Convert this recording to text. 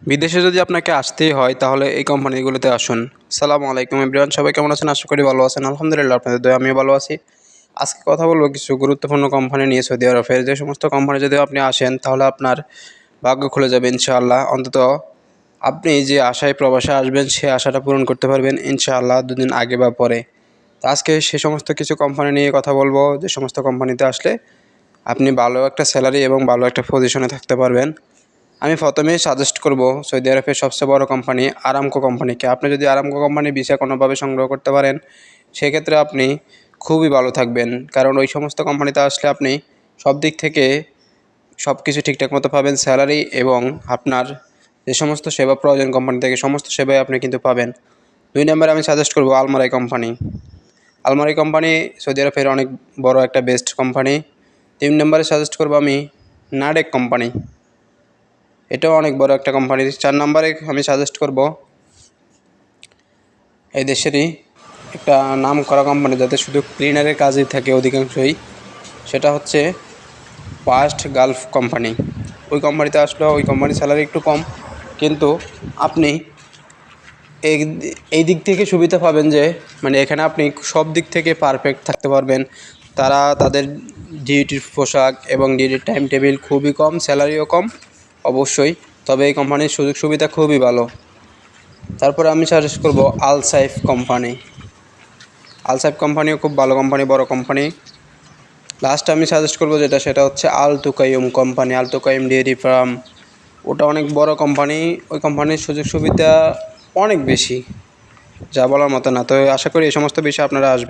বিদেশে যদি আপনাকে আসতেই হয় তাহলে এই কোম্পানিগুলোতে আসুন। আসসালামু আলাইকুম এভরিওয়ান, সবাই কেমন আছেন? আশা করি ভালো আছেন। আলহামদুলিল্লাহ, আপনাদের দয়ায় আমিও ভালো আছি। আজকে কথা বলবো কিছু গুরুত্বপূর্ণ কোম্পানি নিয়ে, সৌদি আরবের যে সমস্ত কোম্পানি যদি আপনি আসেন তাহলে আপনার ভাগ্য খুলে যাবে ইনশাআল্লাহ। অন্তত আপনি যে আশায় প্রবাসে আসবেন সে আশাটা পূরণ করতে পারবেন ইনশাআল্লাহ, দুদিন আগে বা পরে। তো আজকে সে সমস্ত কিছু কোম্পানি নিয়ে কথা বলবো, যে সমস্ত কোম্পানিতে আসলে আপনি ভালো একটা স্যালারি এবং ভালো একটা পজিশনে থাকতে পারবেন। আমি প্রথমেই সাজেস্ট করব সৌদি আরবের সবচেয়ে বড় কোম্পানি আরামকো কোম্পানিকে। আপনি যদি আরামকো কোম্পানির ভিসা কোনোভাবে সংগ্রহ করতে পারেন সেক্ষেত্রে আপনি খুবই ভালো থাকবেন, কারণ ওই সমস্ত কোম্পানিতে আসলে আপনি সব দিক থেকে সব কিছু ঠিকঠাক মতো পাবেন, স্যালারি এবং আপনার যে সমস্ত সেবা প্রয়োজন কোম্পানি থেকে সমস্ত সেবাই আপনি কিন্তু পাবেন। 2 নম্বরে আমি সাজেস্ট করব আলমারাই কোম্পানি। আলমারি কোম্পানি সৌদি আরবের অনেক বড় একটা বেস্ট কোম্পানি। 3 নম্বরে সাজেস্ট করব আমি নাডেক কোম্পানি, এটাও অনেক বড় একটা কোম্পানি। 4 নম্বরে আমি সাজেস্ট করব এই দেশেরই একটা নাম করা কোম্পানি, যাতে শুধু ক্লিনারের কাজই থাকে অধিকাংশই, সেটা হচ্ছে ফার্স্ট গালফ কোম্পানি। ওই কোম্পানিতে আসলেও ওই কোম্পানির স্যালারি একটু কম, কিন্তু আপনি এই এই দিক থেকে সুবিধা পাবেন যে মানে এখানে আপনি সব দিক থেকে পারফেক্ট থাকতে পারবেন। তারা তাদের ডিউটির পোশাক এবং ডিউটির টাইম টেবিল খুবই কম, স্যালারিও কম অবশ্যই, তবে এই কোম্পানির সুযোগ সুবিধা খুবই ভালো। তারপরে আমি সাজেস্ট করব আলসাইফ কোম্পানি। আলসাইফ কোম্পানিও খুব ভালো কোম্পানি, বড় কোম্পানি। লাস্ট আমি সাজেস্ট করব সেটা হচ্ছে আল তুকাইম কোম্পানি, আল তুকাইম ডেয়ারি ফার্ম। ওটা অনেক বড় কোম্পানি, ওই কোম্পানির সুযোগ সুবিধা অনেক বেশি, যা বলার মতো না। তো আশা করি এই সমস্ত বিষয়ে আপনারা আসবেন।